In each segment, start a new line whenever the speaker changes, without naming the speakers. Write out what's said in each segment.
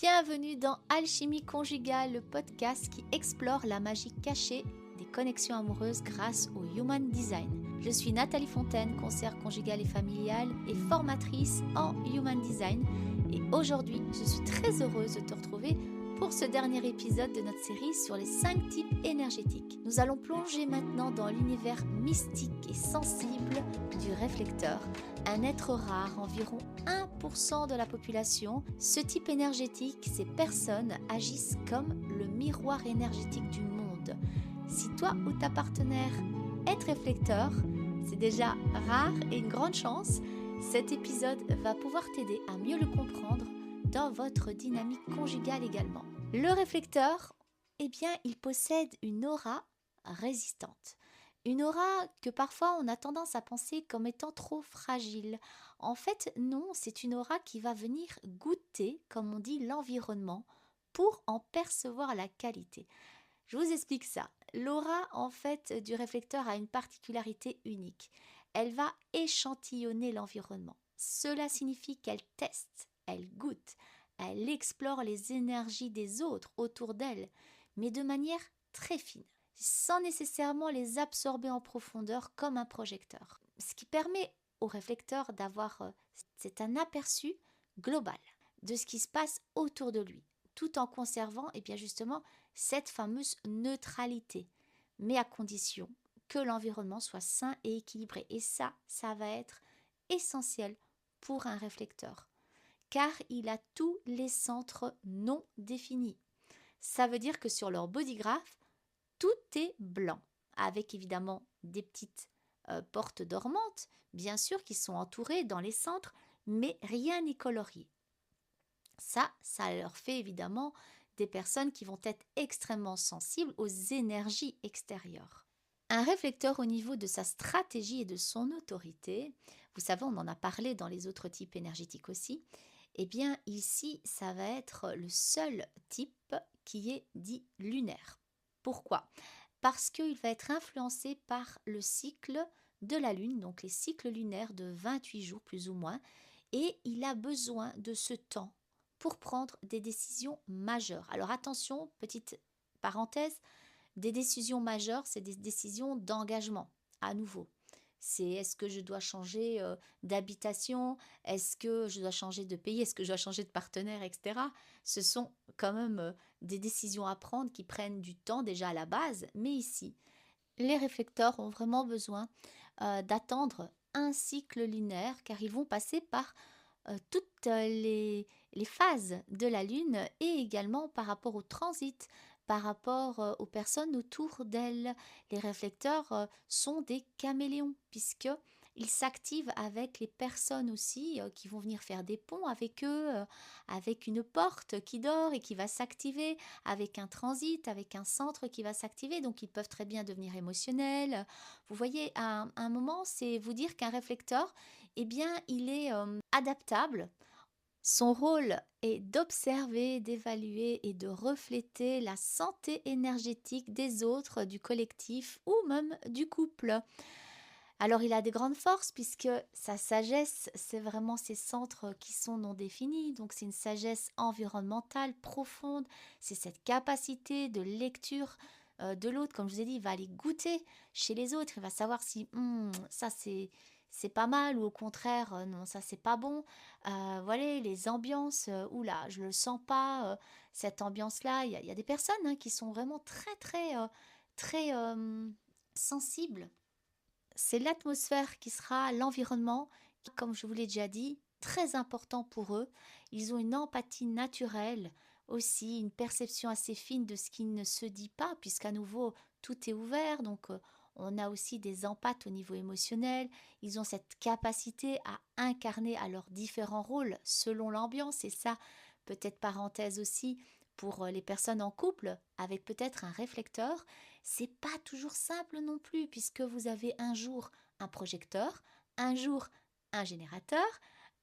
Bienvenue dans Alchimie conjugale, le podcast qui explore la magie cachée des connexions amoureuses grâce au Human Design. Je suis Nathalie Fontaine, conseillère conjugale et familiale et formatrice en Human Design. Et aujourd'hui, je suis très heureuse de te retrouver pour ce dernier épisode de notre série sur les 5 types énergétiques. Nous allons plonger maintenant dans l'univers mystique et sensible du réflecteur, un être rare, environ 1% de la population. Ce type énergétique, ces personnes agissent comme le miroir énergétique du monde. Si toi ou ta partenaire est réflecteur, c'est déjà rare et une grande chance. Cet épisode va pouvoir t'aider à mieux le comprendre dans votre dynamique conjugale également. Le réflecteur, il possède une aura résistante. Une aura que parfois on a tendance à penser comme étant trop fragile. En fait, non, c'est une aura qui va venir goûter, comme on dit, l'environnement pour en percevoir la qualité. Je vous explique ça. L'aura, en fait, du réflecteur a une particularité unique. Elle va échantillonner l'environnement. Cela signifie qu'elle teste, elle goûte, elle explore les énergies des autres autour d'elle, mais de manière très fine, sans nécessairement les absorber en profondeur comme un projecteur. Ce qui permet au réflecteur d'avoir c'est un aperçu global de ce qui se passe autour de lui, tout en conservant justement cette fameuse neutralité, mais à condition que l'environnement soit sain et équilibré. Et ça va être essentiel pour un réflecteur, car il a tous les centres non définis. Ça veut dire que sur leur bodygraph, tout est blanc, avec évidemment des petites portes dormantes, bien sûr, qui sont entourées dans les centres, mais rien n'est colorié. Ça leur fait évidemment des personnes qui vont être extrêmement sensibles aux énergies extérieures. Un réflecteur au niveau de sa stratégie et de son autorité, vous savez, on en a parlé dans les autres types énergétiques aussi, ici, ça va être le seul type qui est dit lunaire. Pourquoi ? Parce qu'il va être influencé par le cycle de la Lune, donc les cycles lunaires de 28 jours plus ou moins, et il a besoin de ce temps pour prendre des décisions majeures. Alors attention, petite parenthèse, des décisions majeures, c'est des décisions d'engagement, à nouveau. C'est est-ce que je dois changer d'habitation, est-ce que je dois changer de pays, est-ce que je dois changer de partenaire, etc. Ce sont quand même des décisions à prendre qui prennent du temps déjà à la base, mais ici, les réflecteurs ont vraiment besoin d'attendre un cycle lunaire car ils vont passer par toutes les phases de la Lune et également par rapport au transit, par rapport aux personnes autour d'elle. Les réflecteurs sont des caméléons puisqu'ils s'activent avec les personnes aussi qui vont venir faire des ponts avec eux, avec une porte qui dort et qui va s'activer, avec un transit, avec un centre qui va s'activer. Donc ils peuvent très bien devenir émotionnels. Vous voyez, à un moment, c'est vous dire qu'un réflecteur, il est adaptable. Son rôle est d'observer, d'évaluer et de refléter la santé énergétique des autres, du collectif ou même du couple. Alors il a des grandes forces puisque sa sagesse, c'est vraiment ces centres qui sont non définis. Donc c'est une sagesse environnementale profonde, c'est cette capacité de lecture de l'autre. Comme je vous ai dit, il va aller goûter chez les autres, il va savoir si ça c'est pas mal ou au contraire non, ça c'est pas bon. Voilà les ambiances, oula, je le sens pas cette ambiance là. Il y a des personnes qui sont vraiment très sensibles. C'est l'atmosphère qui sera l'environnement qui, comme je vous l'ai déjà dit, très important pour eux. Ils ont une empathie naturelle aussi, une perception assez fine de ce qui ne se dit pas, puisqu'à nouveau, tout est ouvert. Donc, on a aussi des empathes au niveau émotionnel. Ils ont cette capacité à incarner à leurs différents rôles selon l'ambiance. Et ça, peut-être parenthèse aussi, pour les personnes en couple avec peut-être un réflecteur, c'est pas toujours simple non plus puisque vous avez un jour un projecteur, un jour un générateur,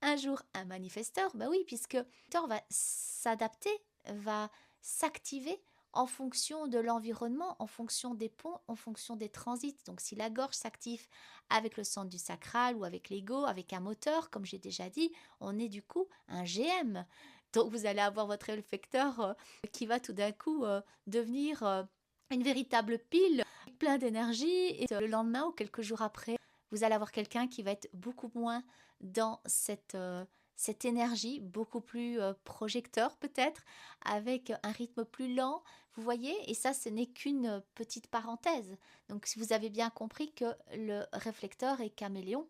un jour un manifesteur. Bah oui, puisque le projecteur va s'adapter, va s'activer en fonction de l'environnement, en fonction des ponts, en fonction des transits. Donc si la gorge s'active avec le centre du sacral ou avec l'ego, avec un moteur, comme j'ai déjà dit, on est du coup un GM. Donc vous allez avoir votre réflecteur qui va tout d'un coup devenir une véritable pile, plein d'énergie. Et le lendemain ou quelques jours après, vous allez avoir quelqu'un qui va être beaucoup moins dans cette énergie, beaucoup plus projecteur peut-être, avec un rythme plus lent. Vous voyez, et ça, ce n'est qu'une petite parenthèse. Donc, si vous avez bien compris que le réflecteur est caméléon,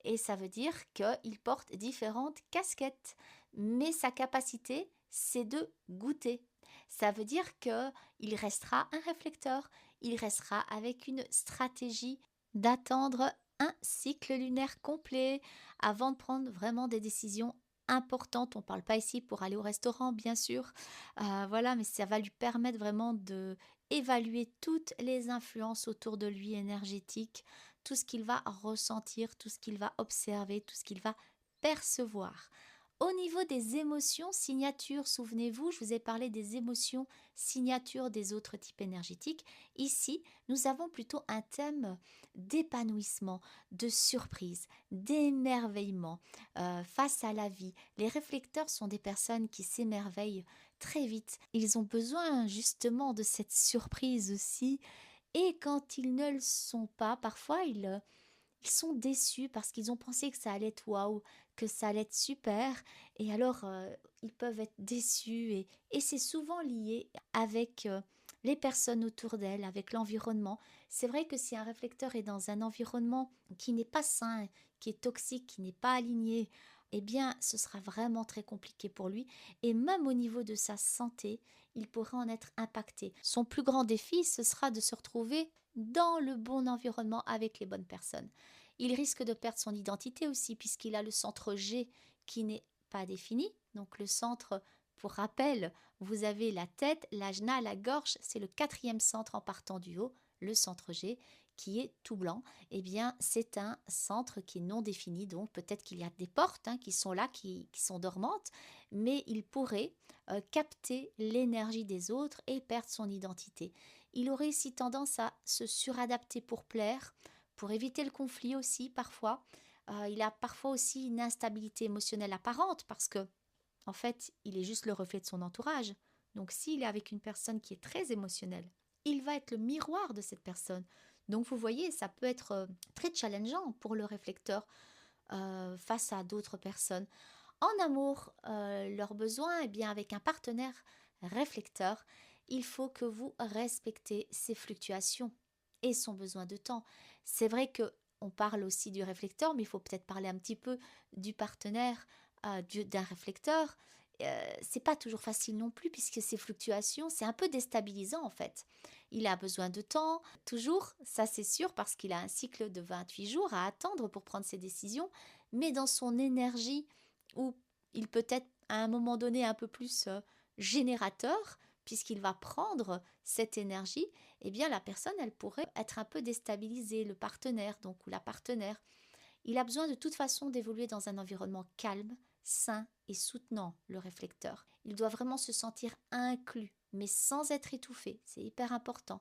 et ça veut dire qu'il porte différentes casquettes. Mais sa capacité, c'est de goûter. Ça veut dire qu'il restera un réflecteur, il restera avec une stratégie d'attendre un cycle lunaire complet avant de prendre vraiment des décisions importantes. On ne parle pas ici pour aller au restaurant, bien sûr. Voilà, mais ça va lui permettre vraiment de évaluer toutes les influences autour de lui énergétiques, tout ce qu'il va ressentir, tout ce qu'il va observer, tout ce qu'il va percevoir. Au niveau des émotions signatures, souvenez-vous, je vous ai parlé des émotions signatures des autres types énergétiques. Ici, nous avons plutôt un thème d'épanouissement, de surprise, d'émerveillement face à la vie. Les réflecteurs sont des personnes qui s'émerveillent très vite. Ils ont besoin justement de cette surprise aussi. Et quand ils ne le sont pas, parfois ils sont déçus parce qu'ils ont pensé que ça allait être waouh, que ça allait être super. Et alors, ils peuvent être déçus. Et c'est souvent lié avec les personnes autour d'elles, avec l'environnement. C'est vrai que si un réflecteur est dans un environnement qui n'est pas sain, qui est toxique, qui n'est pas aligné, eh bien, ce sera vraiment très compliqué pour lui. Et même au niveau de sa santé, il pourrait en être impacté. Son plus grand défi, ce sera de se retrouver dans le bon environnement avec les bonnes personnes. Il risque de perdre son identité aussi puisqu'il a le centre G qui n'est pas défini. Donc le centre, pour rappel, vous avez la tête, l'ajna, la gorge, c'est le quatrième centre en partant du haut, le centre G qui est tout blanc. Eh bien, c'est un centre qui est non défini, donc peut-être qu'il y a des portes qui sont là, qui sont dormantes, mais il pourrait capter l'énergie des autres et perdre son identité. Il aurait aussi tendance à se suradapter pour plaire, pour éviter le conflit aussi parfois. Il a parfois aussi une instabilité émotionnelle apparente parce que, en fait, il est juste le reflet de son entourage. Donc, s'il est avec une personne qui est très émotionnelle, il va être le miroir de cette personne. Donc, vous voyez, ça peut être très challengeant pour le réflecteur face à d'autres personnes. En amour, leurs besoins, eh bien, avec un partenaire réflecteur, il faut que vous respectez ses fluctuations et son besoin de temps. C'est vrai que on parle aussi du réflecteur, mais il faut peut-être parler un petit peu du partenaire d'un réflecteur. C'est pas toujours facile non plus puisque ces fluctuations, c'est un peu déstabilisant en fait. Il a besoin de temps, toujours, ça c'est sûr, parce qu'il a un cycle de 28 jours à attendre pour prendre ses décisions, mais dans son énergie, où il peut être à un moment donné un peu plus générateur, puisqu'il va prendre cette énergie, eh bien la personne, elle pourrait être un peu déstabilisée, le partenaire, donc ou la partenaire. Il a besoin de toute façon d'évoluer dans un environnement calme, sain et soutenant, le réflecteur. Il doit vraiment se sentir inclus, mais sans être étouffé, c'est hyper important.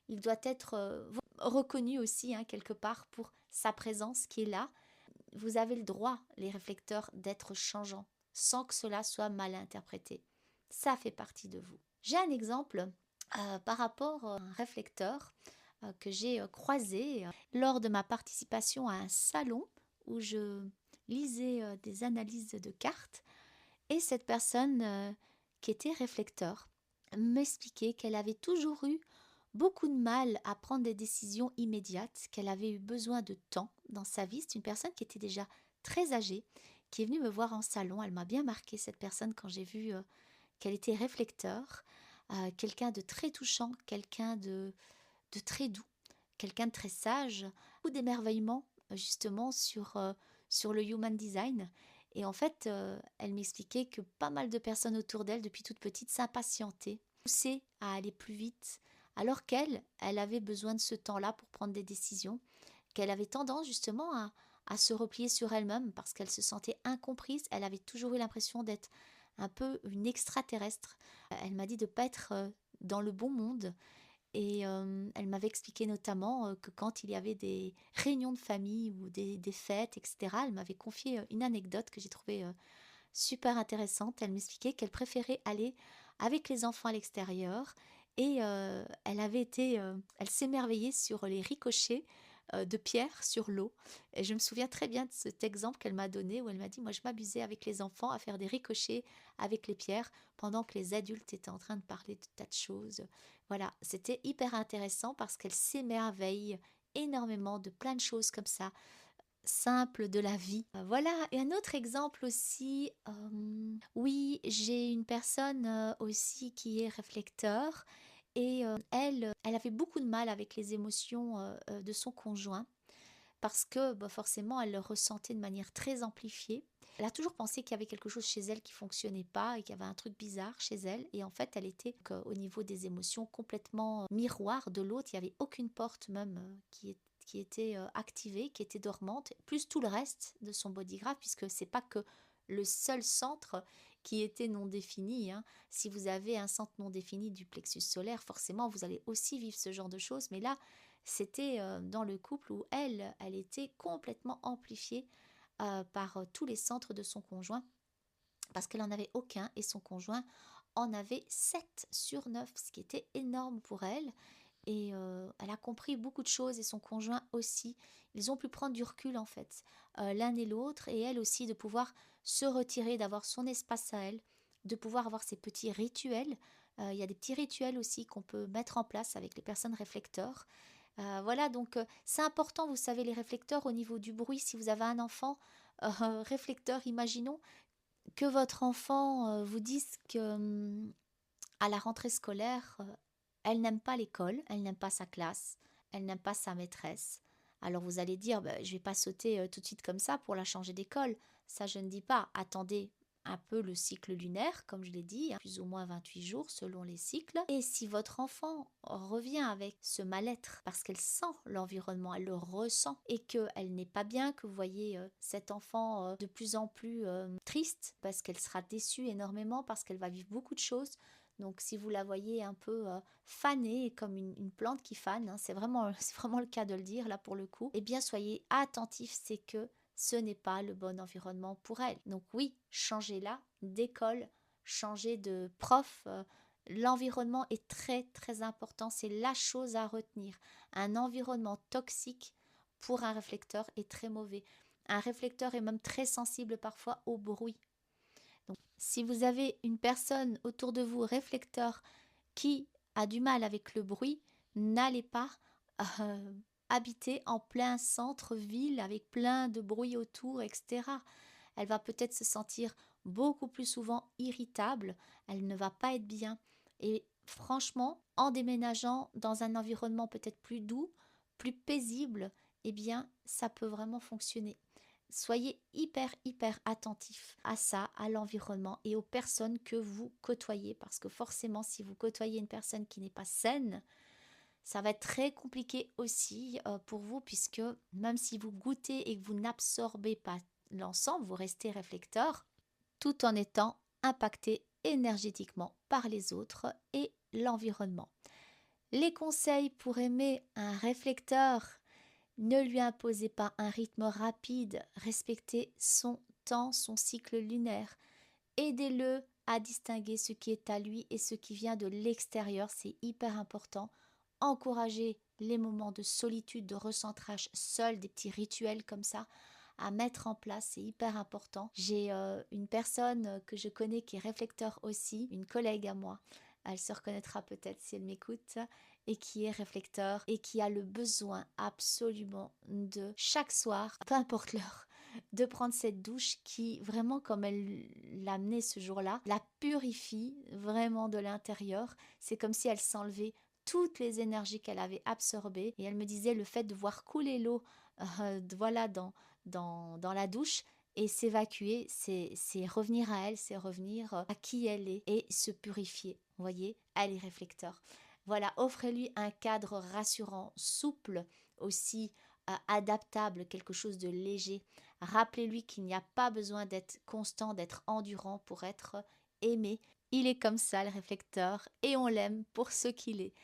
Il doit être reconnu aussi, quelque part, pour sa présence qui est là. Vous avez le droit, les réflecteurs, d'être changeants, sans que cela soit mal interprété. Ça fait partie de vous. J'ai un exemple par rapport à un réflecteur que j'ai croisé lors de ma participation à un salon où je lisais des analyses de cartes, et cette personne qui était réflecteur m'expliquait qu'elle avait toujours eu beaucoup de mal à prendre des décisions immédiates, qu'elle avait eu besoin de temps dans sa vie. C'est une personne qui était déjà très âgée, qui est venue me voir en salon. Elle m'a bien marqué, cette personne, quand j'ai vu qu'elle était réflecteur, quelqu'un de très touchant, quelqu'un de très doux, quelqu'un de très sage, ou d'émerveillement justement sur le human design. Et en fait, elle m'expliquait que pas mal de personnes autour d'elle, depuis toute petite, s'impatientaient, poussaient à aller plus vite, alors elle avait besoin de ce temps-là pour prendre des décisions, qu'elle avait tendance justement à se replier sur elle-même parce qu'elle se sentait incomprise. Elle avait toujours eu l'impression d'être un peu une extraterrestre. Elle m'a dit de ne pas être dans le bon monde. Et elle m'avait expliqué notamment que quand il y avait des réunions de famille ou des fêtes, etc., elle m'avait confié une anecdote que j'ai trouvée super intéressante. Elle m'expliquait qu'elle préférait aller avec les enfants à l'extérieur et elle s'émerveillait sur les ricochets de pierre sur l'eau. Et je me souviens très bien de cet exemple qu'elle m'a donné où elle m'a dit, moi je m'amusais avec les enfants à faire des ricochets avec les pierres pendant que les adultes étaient en train de parler de tas de choses. Voilà, c'était hyper intéressant parce qu'elle s'émerveille énormément de plein de choses comme ça, simples de la vie. Voilà, et un autre exemple aussi, oui, j'ai une personne aussi qui est réflecteur et elle avait beaucoup de mal avec les émotions de son conjoint parce que bah, forcément, elle le ressentait de manière très amplifiée. Elle a toujours pensé qu'il y avait quelque chose chez elle qui fonctionnait pas et qu'il y avait un truc bizarre chez elle. Et en fait, elle était au niveau des émotions complètement miroir de l'autre. Il n'y avait aucune porte même qui était activée, qui était dormante, plus tout le reste de son bodygraph, puisque c'est pas que le seul centre qui était non défini, hein. Si vous avez un centre non défini du plexus solaire, forcément, vous allez aussi vivre ce genre de choses. Mais là, c'était dans le couple où elle était complètement amplifiée par tous les centres de son conjoint parce qu'elle en avait aucun et son conjoint en avait 7 sur 9, ce qui était énorme pour elle. Et elle a compris beaucoup de choses et son conjoint aussi. Ils ont pu prendre du recul en fait, l'un et l'autre, et elle aussi de pouvoir se retirer, d'avoir son espace à elle, de pouvoir avoir ses petits rituels. Il y a des petits rituels aussi qu'on peut mettre en place avec les personnes réflecteurs. Voilà, donc c'est important, vous savez, les réflecteurs au niveau du bruit. Si vous avez un enfant réflecteur, imaginons que votre enfant vous dise que à la rentrée scolaire, elle n'aime pas l'école, elle n'aime pas sa classe, elle n'aime pas sa maîtresse. Alors vous allez dire, bah, je vais pas sauter tout de suite comme ça pour la changer d'école. Ça, je ne dis pas. Attendez un peu le cycle lunaire, comme je l'ai dit, hein, plus ou moins 28 jours selon les cycles. Et si votre enfant revient avec ce mal-être, parce qu'elle sent l'environnement, elle le ressent, et qu'elle n'est pas bien, que vous voyez cet enfant de plus en plus triste, parce qu'elle sera déçue énormément, parce qu'elle va vivre beaucoup de choses, donc si vous la voyez un peu fanée, comme une plante qui fane, hein, c'est vraiment le cas de le dire là pour le coup, eh bien soyez attentifs, c'est que ce n'est pas le bon environnement pour elle. Donc oui, changez-la d'école, changez de prof. L'environnement est très très important, c'est la chose à retenir. Un environnement toxique pour un réflecteur est très mauvais. Un réflecteur est même très sensible parfois au bruit. Donc, si vous avez une personne autour de vous, réflecteur, qui a du mal avec le bruit, n'allez pas euh, habiter en plein centre-ville avec plein de bruit autour, etc. Elle va peut-être se sentir beaucoup plus souvent irritable, elle ne va pas être bien. Et franchement, en déménageant dans un environnement peut-être plus doux, plus paisible, eh bien, ça peut vraiment fonctionner. Soyez hyper, hyper attentifs à ça, à l'environnement et aux personnes que vous côtoyez. Parce que forcément, si vous côtoyez une personne qui n'est pas saine, ça va être très compliqué aussi pour vous, puisque même si vous goûtez et que vous n'absorbez pas l'ensemble, vous restez réflecteur, tout en étant impacté énergétiquement par les autres et l'environnement. Les conseils pour aimer un réflecteur: ne lui imposez pas un rythme rapide, respectez son temps, son cycle lunaire. Aidez-le à distinguer ce qui est à lui et ce qui vient de l'extérieur, c'est hyper important. Encouragez les moments de solitude, de recentrage seul, des petits rituels comme ça à mettre en place, c'est hyper important. J'ai une personne que je connais qui est réflecteur aussi, une collègue à moi. Elle se reconnaîtra peut-être si elle m'écoute, et qui est réflecteur et qui a le besoin absolument de chaque soir, peu importe l'heure, de prendre cette douche qui vraiment, comme elle l'a amenée ce jour-là, la purifie vraiment de l'intérieur. C'est comme si elle s'enlevait toutes les énergies qu'elle avait absorbées, et elle me disait le fait de voir couler l'eau voilà dans la douche et s'évacuer, c'est revenir à elle, c'est revenir à qui elle est et se purifier. Vous voyez, elle est réflecteur. Voilà, offrez-lui un cadre rassurant, souple aussi, adaptable, quelque chose de léger. Rappelez-lui qu'il n'y a pas besoin d'être constant, d'être endurant pour être aimé. Il est comme ça, le réflecteur, et on l'aime pour ce qu'il est.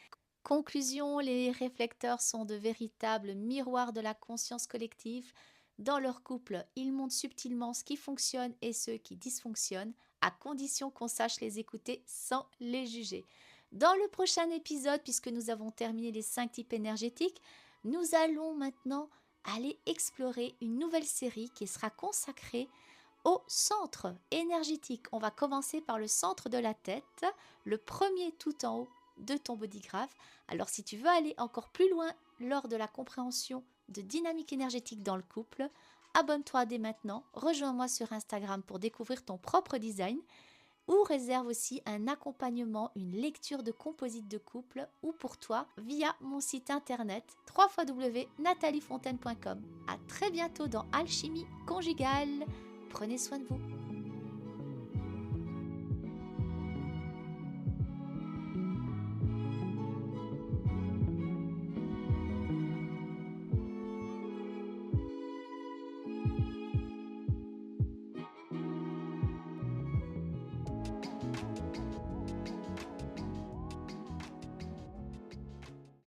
Conclusion: les réflecteurs sont de véritables miroirs de la conscience collective. Dans leur couple, ils montrent subtilement ce qui fonctionne et ce qui dysfonctionne, à condition qu'on sache les écouter sans les juger. Dans le prochain épisode, puisque nous avons terminé les 5 types énergétiques, nous allons maintenant aller explorer une nouvelle série qui sera consacrée au centre énergétique. On va commencer par le centre de la tête, le premier tout en haut de ton bodygraph. Alors si tu veux aller encore plus loin lors de la compréhension de dynamique énergétique dans le couple, abonne-toi dès maintenant, rejoins-moi sur Instagram pour découvrir ton propre design ou réserve aussi un accompagnement, une lecture de composite de couple ou pour toi via mon site internet www.nataliefontaine.com. À très bientôt dans Alchimie conjugale. Prenez soin de vous.